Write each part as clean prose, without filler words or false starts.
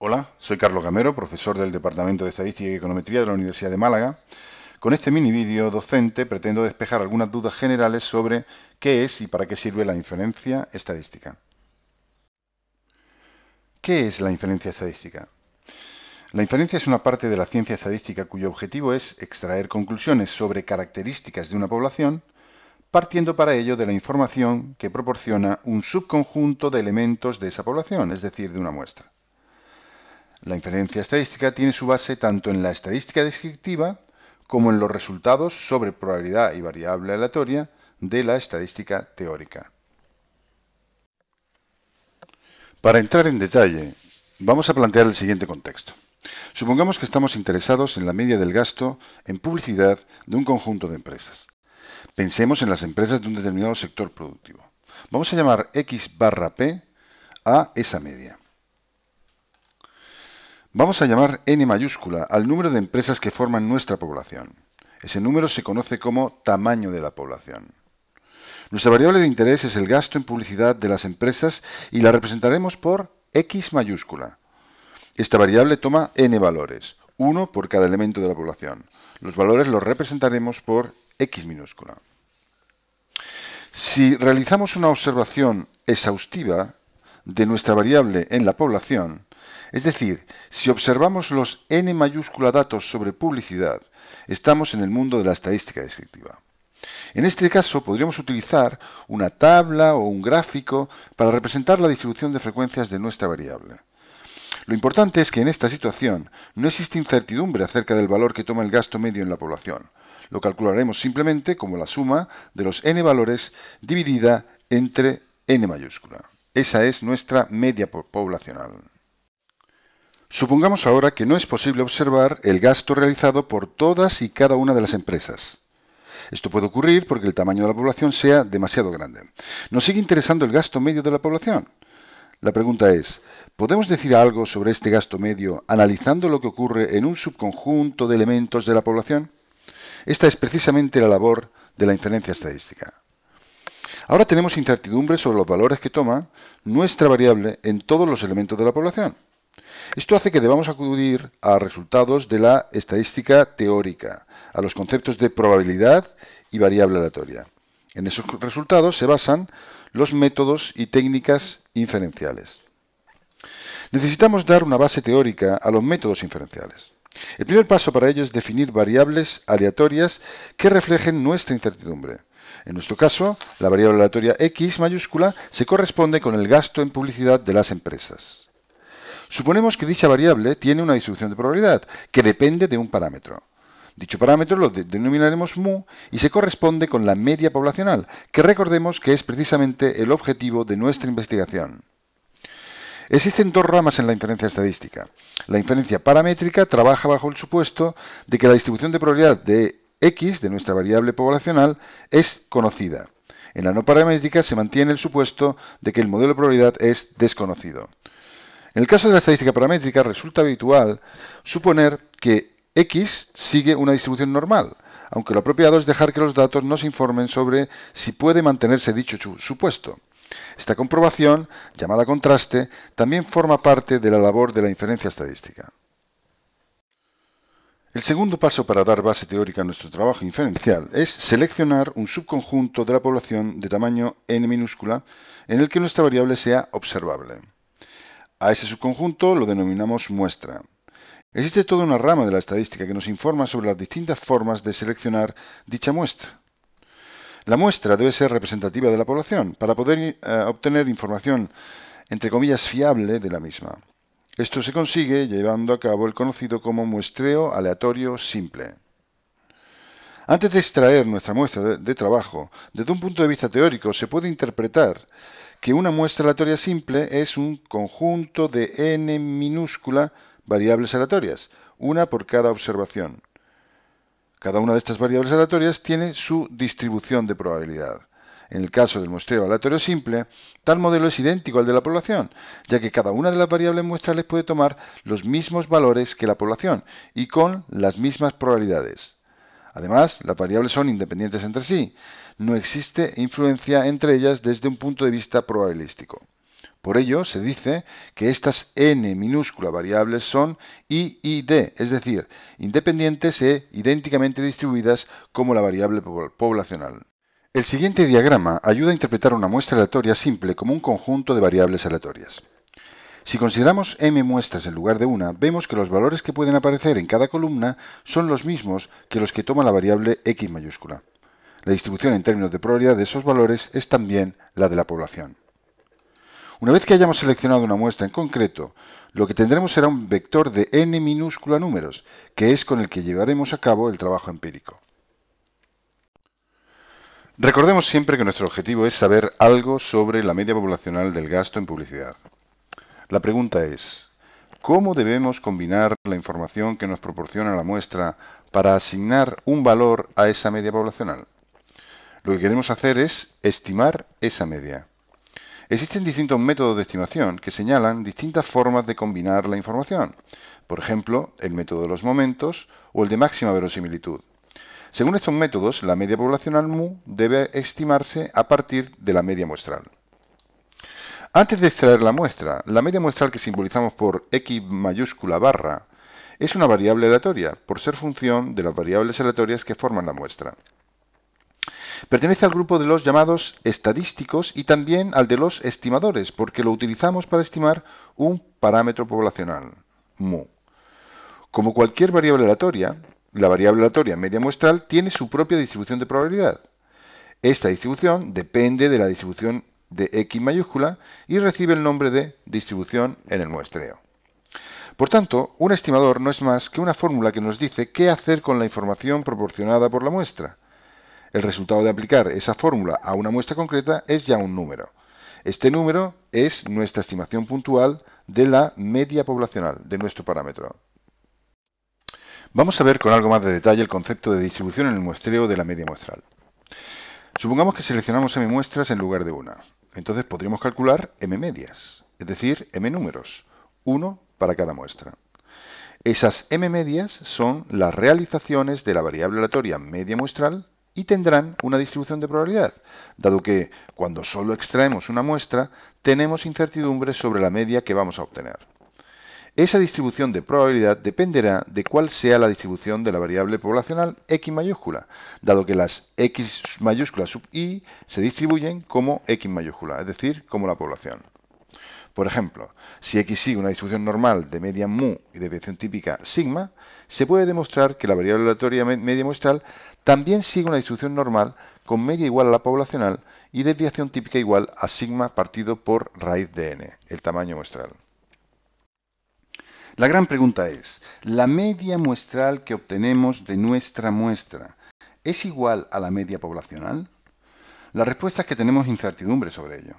Hola, soy Carlos Gamero, profesor del Departamento de Estadística y Econometría de la Universidad de Málaga. Con este mini vídeo docente pretendo despejar algunas dudas generales sobre qué es y para qué sirve la inferencia estadística. ¿Qué es la inferencia estadística? La inferencia es una parte de la ciencia estadística cuyo objetivo es extraer conclusiones sobre características de una población, partiendo para ello de la información que proporciona un subconjunto de elementos de esa población, es decir, de una muestra. La inferencia estadística tiene su base tanto en la estadística descriptiva como en los resultados sobre probabilidad y variable aleatoria de la estadística teórica. Para entrar en detalle, vamos a plantear el siguiente contexto. Supongamos que estamos interesados en la media del gasto en publicidad de un conjunto de empresas. Pensemos en las empresas de un determinado sector productivo. Vamos a llamar X barra P a esa media. Vamos a llamar n mayúscula al número de empresas que forman nuestra población. Ese número se conoce como tamaño de la población. Nuestra variable de interés es el gasto en publicidad de las empresas y la representaremos por X mayúscula. Esta variable toma n valores, uno por cada elemento de la población. Los valores los representaremos por X minúscula. Si realizamos una observación exhaustiva de nuestra variable en la población, es decir, si observamos los n mayúscula datos sobre publicidad, estamos en el mundo de la estadística descriptiva. En este caso podríamos utilizar una tabla o un gráfico para representar la distribución de frecuencias de nuestra variable. Lo importante es que en esta situación no existe incertidumbre acerca del valor que toma el gasto medio en la población. Lo calcularemos simplemente como la suma de los n valores dividida entre n mayúscula. Esa es nuestra media poblacional. Supongamos ahora que no es posible observar el gasto realizado por todas y cada una de las empresas. Esto puede ocurrir porque el tamaño de la población sea demasiado grande. Nos sigue interesando el gasto medio de la población. La pregunta es, ¿podemos decir algo sobre este gasto medio analizando lo que ocurre en un subconjunto de elementos de la población? Esta es precisamente la labor de la inferencia estadística. Ahora tenemos incertidumbre sobre los valores que toma nuestra variable en todos los elementos de la población. Esto hace que debamos acudir a resultados de la estadística teórica, a los conceptos de probabilidad y variable aleatoria. En esos resultados se basan los métodos y técnicas inferenciales. Necesitamos dar una base teórica a los métodos inferenciales. El primer paso para ello es definir variables aleatorias que reflejen nuestra incertidumbre. En nuestro caso, la variable aleatoria X mayúscula se corresponde con el gasto en publicidad de las empresas. Suponemos que dicha variable tiene una distribución de probabilidad que depende de un parámetro. Dicho parámetro lo denominaremos mu y se corresponde con la media poblacional, que recordemos que es precisamente el objetivo de nuestra investigación. Existen dos ramas en la inferencia estadística. La inferencia paramétrica trabaja bajo el supuesto de que la distribución de probabilidad de X, de nuestra variable poblacional, es conocida. En la no paramétrica se mantiene el supuesto de que el modelo de probabilidad es desconocido. En el caso de la estadística paramétrica resulta habitual suponer que X sigue una distribución normal, aunque lo apropiado es dejar que los datos nos informen sobre si puede mantenerse dicho supuesto. Esta comprobación, llamada contraste, también forma parte de la labor de la inferencia estadística. El segundo paso para dar base teórica a nuestro trabajo inferencial es seleccionar un subconjunto de la población de tamaño n minúscula en el que nuestra variable sea observable. A ese subconjunto lo denominamos muestra. Existe toda una rama de la estadística que nos informa sobre las distintas formas de seleccionar dicha muestra. La muestra debe ser representativa de la población para poder obtener información, entre comillas, fiable de la misma. Esto se consigue llevando a cabo el conocido como muestreo aleatorio simple. Antes de extraer nuestra muestra de trabajo, desde un punto de vista teórico, se puede interpretar que una muestra aleatoria simple es un conjunto de n minúscula variables aleatorias, una por cada observación. Cada una de estas variables aleatorias tiene su distribución de probabilidad. En el caso del muestreo aleatorio simple, tal modelo es idéntico al de la población, ya que cada una de las variables muestrales puede tomar los mismos valores que la población y con las mismas probabilidades. Además, las variables son independientes entre sí. No existe influencia entre ellas desde un punto de vista probabilístico. Por ello, se dice que estas n minúsculas variables son I y D, es decir, independientes e idénticamente distribuidas como la variable poblacional. El siguiente diagrama ayuda a interpretar una muestra aleatoria simple como un conjunto de variables aleatorias. Si consideramos m muestras en lugar de una, vemos que los valores que pueden aparecer en cada columna son los mismos que los que toma la variable x mayúscula. La distribución en términos de probabilidad de esos valores es también la de la población. Una vez que hayamos seleccionado una muestra en concreto, lo que tendremos será un vector de n minúscula números, que es con el que llevaremos a cabo el trabajo empírico. Recordemos siempre que nuestro objetivo es saber algo sobre la media poblacional del gasto en publicidad. La pregunta es, ¿cómo debemos combinar la información que nos proporciona la muestra para asignar un valor a esa media poblacional? Lo que queremos hacer es estimar esa media. Existen distintos métodos de estimación que señalan distintas formas de combinar la información. Por ejemplo, el método de los momentos o el de máxima verosimilitud. Según estos métodos, la media poblacional mu debe estimarse a partir de la media muestral. Antes de extraer la muestra, la media muestral que simbolizamos por x mayúscula barra es una variable aleatoria, por ser función de las variables aleatorias que forman la muestra. Pertenece al grupo de los llamados estadísticos y también al de los estimadores, porque lo utilizamos para estimar un parámetro poblacional, mu. Como cualquier variable aleatoria, la variable aleatoria media muestral tiene su propia distribución de probabilidad. Esta distribución depende de la distribución de x mayúscula y recibe el nombre de distribución en el muestreo. Por tanto, un estimador no es más que una fórmula que nos dice qué hacer con la información proporcionada por la muestra. El resultado de aplicar esa fórmula a una muestra concreta es ya un número. Este número es nuestra estimación puntual de la media poblacional de nuestro parámetro. Vamos a ver con algo más de detalle el concepto de distribución en el muestreo de la media muestral. Supongamos que seleccionamos m muestras en lugar de una. Entonces podríamos calcular m medias, es decir, m números, uno para cada muestra. Esas m medias son las realizaciones de la variable aleatoria media muestral y tendrán una distribución de probabilidad, dado que cuando solo extraemos una muestra tenemos incertidumbre sobre la media que vamos a obtener. Esa distribución de probabilidad dependerá de cuál sea la distribución de la variable poblacional x mayúscula, dado que las x mayúscula sub i se distribuyen como x mayúscula, es decir, como la población. Por ejemplo, si x sigue una distribución normal de media mu y desviación típica sigma, se puede demostrar que la variable aleatoria media muestral también sigue una distribución normal con media igual a la poblacional y desviación típica igual a sigma partido por raíz de n, el tamaño muestral. La gran pregunta es, ¿la media muestral que obtenemos de nuestra muestra es igual a la media poblacional? La respuesta es que tenemos incertidumbre sobre ello.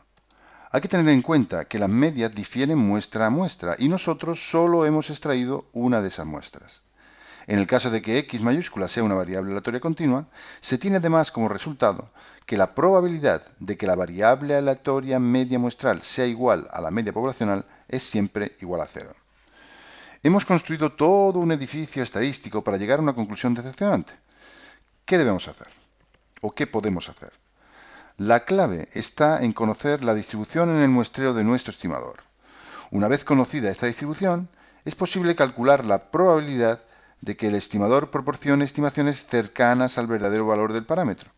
Hay que tener en cuenta que las medias difieren muestra a muestra y nosotros solo hemos extraído una de esas muestras. En el caso de que x mayúscula sea una variable aleatoria continua, se tiene además como resultado que la probabilidad de que la variable aleatoria media muestral sea igual a la media poblacional es siempre igual a 0. Hemos construido todo un edificio estadístico para llegar a una conclusión decepcionante. ¿Qué debemos hacer? ¿O qué podemos hacer? La clave está en conocer la distribución en el muestreo de nuestro estimador. Una vez conocida esta distribución, es posible calcular la probabilidad de que el estimador proporcione estimaciones cercanas al verdadero valor del parámetro.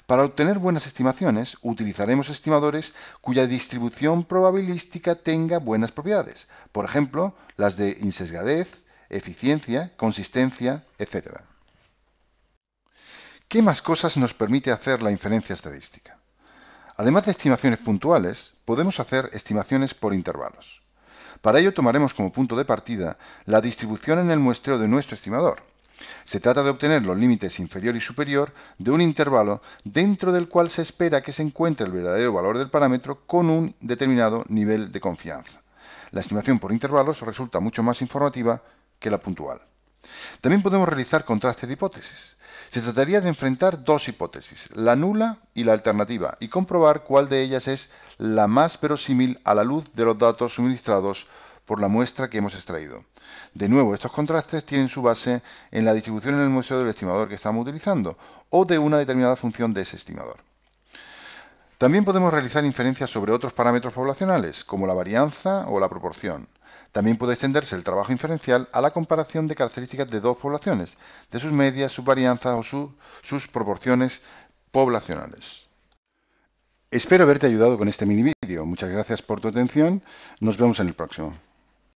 Para obtener buenas estimaciones, utilizaremos estimadores cuya distribución probabilística tenga buenas propiedades, por ejemplo, las de insesgadez, eficiencia, consistencia, etc. ¿Qué más cosas nos permite hacer la inferencia estadística? Además de estimaciones puntuales, podemos hacer estimaciones por intervalos. Para ello tomaremos como punto de partida la distribución en el muestreo de nuestro estimador. Se trata de obtener los límites inferior y superior de un intervalo dentro del cual se espera que se encuentre el verdadero valor del parámetro con un determinado nivel de confianza. La estimación por intervalos resulta mucho más informativa que la puntual. También podemos realizar contraste de hipótesis. Se trataría de enfrentar dos hipótesis, la nula y la alternativa, y comprobar cuál de ellas es la más verosímil a la luz de los datos suministrados por la muestra que hemos extraído. De nuevo, estos contrastes tienen su base en la distribución en el muestreo del estimador que estamos utilizando o de una determinada función de ese estimador. También podemos realizar inferencias sobre otros parámetros poblacionales, como la varianza o la proporción. También puede extenderse el trabajo inferencial a la comparación de características de dos poblaciones, de sus medias, sus varianzas o sus proporciones poblacionales. Espero haberte ayudado con este mini vídeo. Muchas gracias por tu atención. Nos vemos en el próximo.